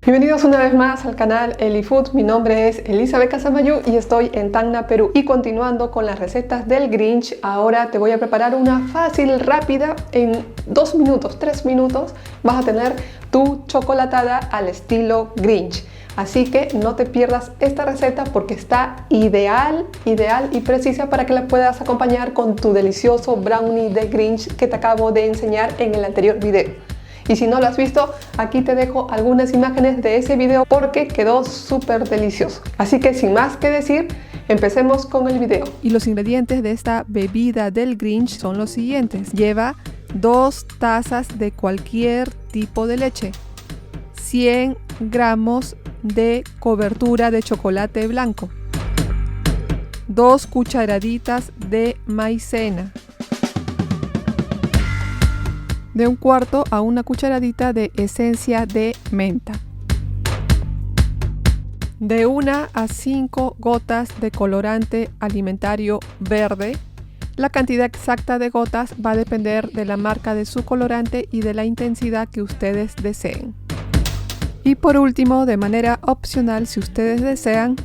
Bienvenidos una vez más al canal Elifood. Mi nombre es Elizabeth Casamayú y estoy en Tacna, Perú. Y continuando con las recetas del Grinch, ahora te voy a preparar una fácil, rápida. En 2 minutos, 3 minutos vas a tener tu chocolatada al estilo Grinch. Así que no te pierdas esta receta porque está ideal y precisa para que la puedas acompañar con tu delicioso brownie de Grinch que te acabo de enseñar en el anterior video. Y si no lo has visto, aquí te dejo algunas imágenes de ese video porque quedó súper delicioso. Así que sin más que decir, empecemos con el video. Y los ingredientes de esta bebida del Grinch son los siguientes. Lleva 2 tazas de cualquier tipo de leche, 100 gramos de cobertura de chocolate blanco, 2 cucharaditas de maicena, de 1/4 a 1 cucharadita de esencia de menta, de 1 a 5 gotas de colorante alimentario verde. La cantidad exacta de gotas va a depender de la marca de su colorante y de la intensidad que ustedes deseen. Y por último, de manera opcional, si ustedes desean,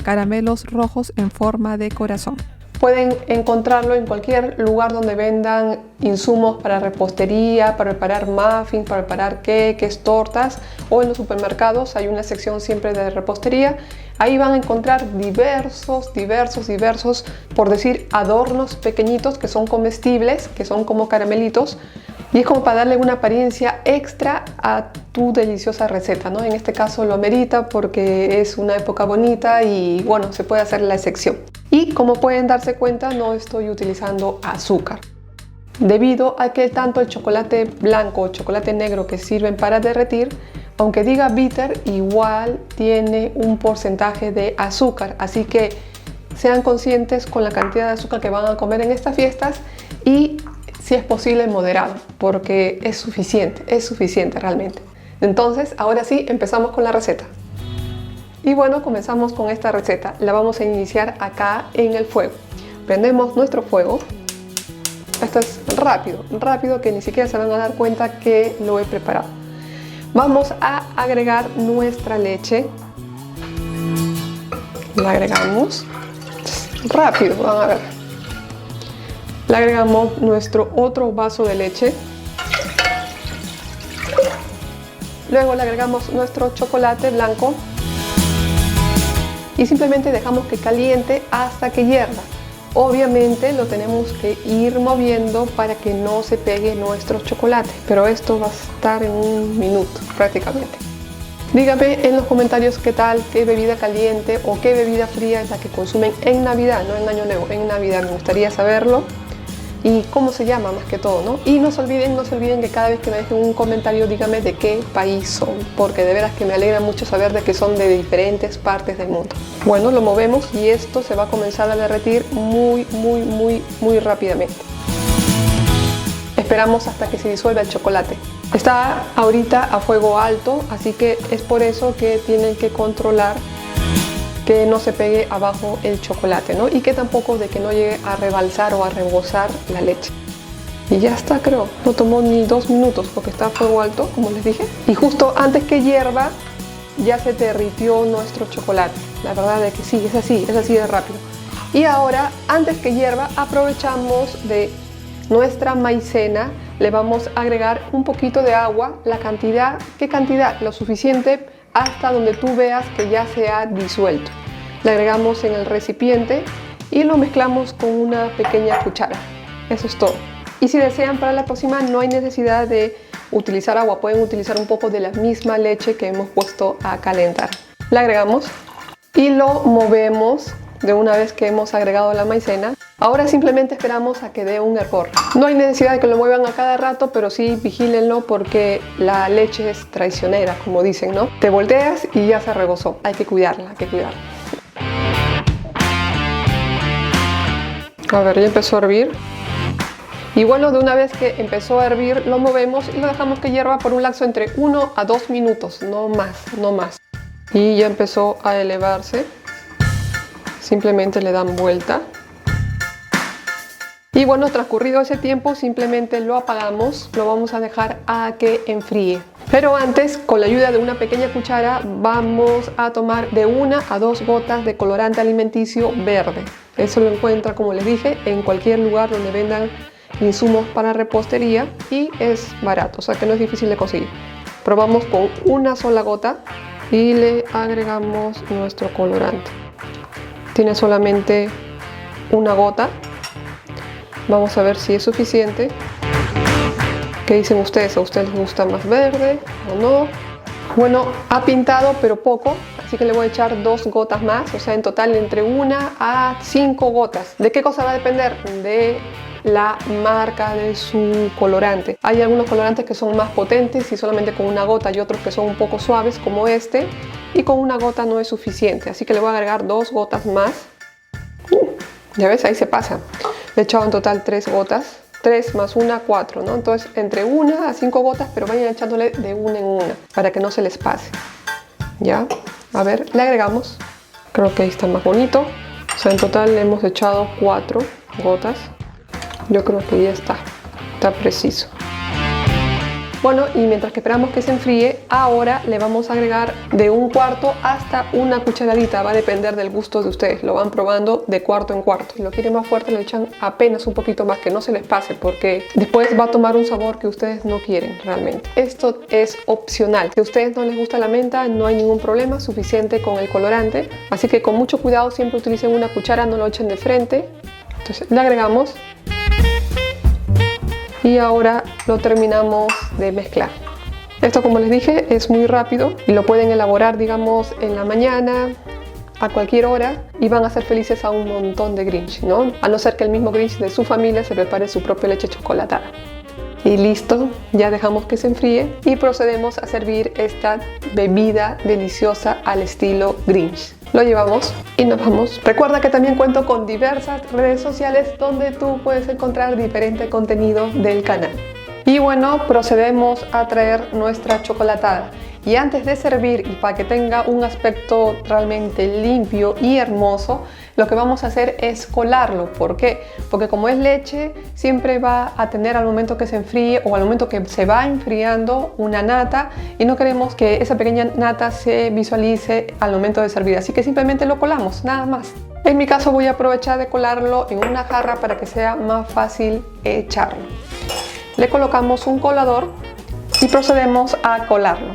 caramelos rojos en forma de corazón. Pueden encontrarlo en cualquier lugar donde vendan insumos para repostería, para preparar muffins, para preparar queques, tortas, o en los supermercados hay una sección siempre de repostería. Ahí van a encontrar diversos, por decir, adornos pequeñitos que son comestibles, que son como caramelitos. Y es como para darle una apariencia extra a tu deliciosa receta, ¿no? En este caso lo amerita porque es una época bonita y bueno, se puede hacer la excepción. Y como pueden darse cuenta, no estoy utilizando azúcar, debido a que tanto el chocolate blanco o chocolate negro que sirven para derretir, aunque diga bitter, igual tiene un porcentaje de azúcar. Así que sean conscientes con la cantidad de azúcar que van a comer en estas fiestas y, si es posible, moderado, porque es suficiente realmente. Entonces, ahora sí, empezamos con la receta. Y bueno, comenzamos con esta receta. La vamos a iniciar acá en el fuego. Prendemos nuestro fuego. Esto es rápido, que ni siquiera se van a dar cuenta que lo he preparado. Vamos a agregar nuestra leche. La agregamos. Rápido, van a ver. Le agregamos nuestro otro vaso de leche. Luego le agregamos nuestro chocolate blanco. Y simplemente dejamos que caliente hasta que hierva. Obviamente lo tenemos que ir moviendo para que no se pegue nuestro chocolate, pero esto va a estar en 1 minuto prácticamente. Dígame en los comentarios qué tal, qué bebida caliente o qué bebida fría es la que consumen en Navidad, no en Año Nuevo, en Navidad. Me gustaría saberlo y cómo se llama más que todo, ¿no? Y no se olviden que cada vez que me dejen un comentario, díganme de qué país son, porque de veras que me alegra mucho saber de que son de diferentes partes del mundo. Bueno, lo movemos y esto se va a comenzar a derretir muy rápidamente. Esperamos hasta que se disuelva el chocolate. Está ahorita a fuego alto, así que es por eso que tienen que controlar que no se pegue abajo el chocolate, ¿no? Y que tampoco de que no llegue a rebalsar o a rebosar la leche. Y ya está, creo. No tomó ni 2 minutos porque está a fuego alto, como les dije. Y justo antes que hierva, ya se derritió nuestro chocolate. La verdad es que sí, es así de rápido. Y ahora, antes que hierva, aprovechamos de nuestra maicena. Le vamos a agregar un poquito de agua. La cantidad, ¿qué cantidad? Lo suficiente hasta donde tú veas que ya se ha disuelto. Le agregamos en el recipiente y lo mezclamos con una pequeña cuchara. Eso es todo. Y si desean, para la próxima no hay necesidad de utilizar agua, pueden utilizar un poco de la misma leche que hemos puesto a calentar. Le agregamos y lo movemos de una vez que hemos agregado la maicena. Ahora simplemente esperamos a que dé un hervor. No hay necesidad de que lo muevan a cada rato, pero sí vigílenlo porque la leche es traicionera, como dicen, ¿no? Te volteas y ya se rebosó. Hay que cuidarla, A ver, ya empezó a hervir. Y bueno, de una vez que empezó a hervir, lo movemos y lo dejamos que hierva por un lapso entre 1 a 2 minutos, no más. Y ya empezó a elevarse. Simplemente le dan vuelta Y bueno, transcurrido ese tiempo simplemente lo apagamos, lo vamos a dejar a que enfríe. Pero antes, con la ayuda de una pequeña cuchara, vamos a tomar de 1 a 2 gotas de colorante alimenticio verde. Eso lo encuentra, como les dije, en cualquier lugar donde vendan insumos para repostería y es barato, o sea que no es difícil de conseguir. Probamos con una sola gota y le agregamos nuestro colorante. Tiene solamente una gota. Vamos a ver si es suficiente. ¿Qué dicen ustedes? ¿A ustedes les gusta más verde o no? Bueno, ha pintado pero poco, así que le voy a echar 2 gotas más, o sea en total entre 1 a 5 gotas. ¿De qué cosa va a depender? De la marca de su colorante. Hay algunos colorantes que son más potentes y solamente con una gota, y otros que son un poco suaves como este, y con una gota no es suficiente, así que le voy a agregar 2 gotas más. Ya ves, ahí se pasa. Le he echado en total 3 gotas, 3 más 1, 4, ¿no? Entonces entre 1 a 5 gotas, pero vayan echándole de una en una para que no se les pase. Ya, a ver, le agregamos. Creo que ahí está más bonito. O sea, en total le hemos echado 4 gotas. Yo creo que ya está preciso. Bueno, y mientras que esperamos que se enfríe, ahora le vamos a agregar de 1/4 hasta una cucharadita. Va a depender del gusto de ustedes, lo van probando de cuarto en cuarto. Si lo quieren más fuerte, le echan apenas un poquito más, que no se les pase, porque después va a tomar un sabor que ustedes no quieren realmente. Esto es opcional. Si a ustedes no les gusta la menta, no hay ningún problema, suficiente con el colorante. Así que con mucho cuidado siempre utilicen una cuchara, no lo echen de frente. Entonces le agregamos. Y ahora lo terminamos de mezclar. Esto, como les dije, es muy rápido y lo pueden elaborar, digamos, en la mañana, a cualquier hora, y van a ser felices a un montón de Grinch, ¿no? A no ser que el mismo Grinch de su familia se prepare su propia leche chocolatada. Y listo, ya dejamos que se enfríe y procedemos a servir esta bebida deliciosa al estilo Grinch. Lo llevamos y nos vamos. Recuerda que también cuento con diversas redes sociales donde tú puedes encontrar diferente contenido del canal. Y bueno, procedemos a traer nuestra chocolatada. Y antes de servir y para que tenga un aspecto realmente limpio y hermoso, lo que vamos a hacer es colarlo. ¿Por qué? Porque como es leche, siempre va a tener al momento que se enfríe o al momento que se va enfriando una nata, y no queremos que esa pequeña nata se visualice al momento de servir. Así que simplemente lo colamos, nada más. En mi caso voy a aprovechar de colarlo en una jarra para que sea más fácil echarlo. Le colocamos un colador y procedemos a colarlo.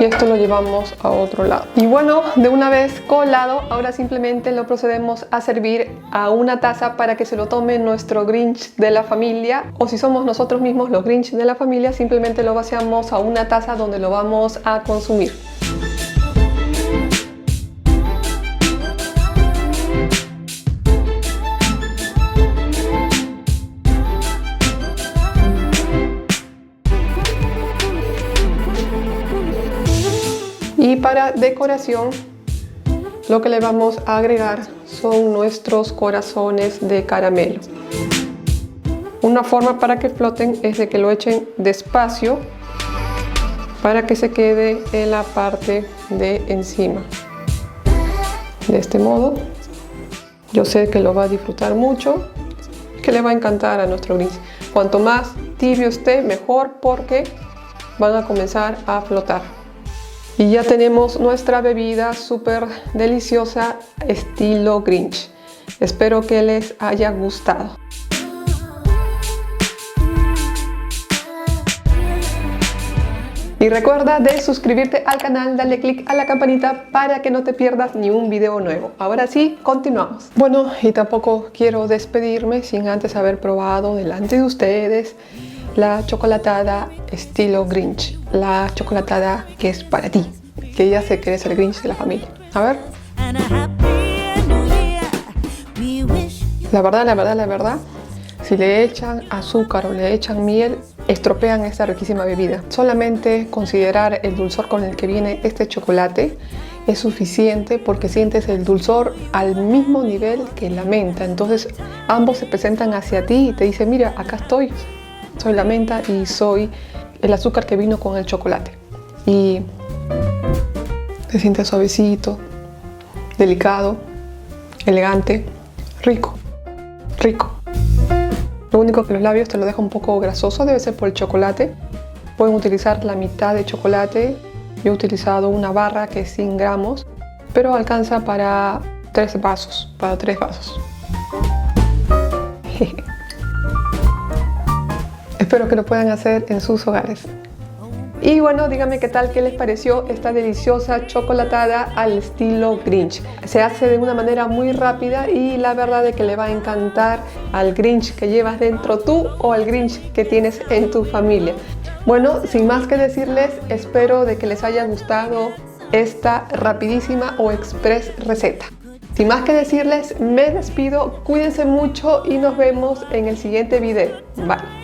Y esto lo llevamos a otro lado. Y bueno, de una vez colado, ahora simplemente lo procedemos a servir a una taza para que se lo tome nuestro Grinch de la familia, o si somos nosotros mismos los Grinch de la familia, simplemente lo vaciamos a una taza donde lo vamos a consumir. Y para decoración, lo que le vamos a agregar son nuestros corazones de caramelo. Una forma para que floten es de que lo echen despacio para que se quede en la parte de encima. De este modo, yo sé que lo va a disfrutar mucho, que le va a encantar a nuestro Grinch. Cuanto más tibio esté, mejor, porque van a comenzar a flotar. Y ya tenemos nuestra bebida súper deliciosa estilo Grinch. Espero que les haya gustado. Y recuerda de suscribirte al canal, darle click a la campanita para que no te pierdas ni un video nuevo. Ahora sí, continuamos. Bueno, y tampoco quiero despedirme sin antes haber probado delante de ustedes la chocolatada estilo Grinch, la chocolatada que es para ti, que ya sé que eres el Grinch de la familia. A ver. La verdad, si le echan azúcar o le echan miel, estropean esta riquísima bebida. Solamente considerar el dulzor con el que viene este chocolate es suficiente, porque sientes el dulzor al mismo nivel que la menta. Entonces ambos se presentan hacia ti y te dicen: mira, acá estoy, soy la menta y soy el azúcar que vino con el chocolate. Y se siente suavecito, delicado, elegante, rico, rico. Lo único que los labios te lo deja un poco grasoso, debe ser por el chocolate. Pueden utilizar la mitad de chocolate. Yo he utilizado una barra que es 100 gramos, pero alcanza para 3 vasos, Espero que lo puedan hacer en sus hogares. Y bueno, díganme qué tal, qué les pareció esta deliciosa chocolatada al estilo Grinch. Se hace de una manera muy rápida y la verdad es que le va a encantar al Grinch que llevas dentro tú o al Grinch que tienes en tu familia. Bueno, sin más que decirles, espero de que les haya gustado esta rapidísima o express receta. Sin más que decirles, me despido, cuídense mucho y nos vemos en el siguiente video. Bye.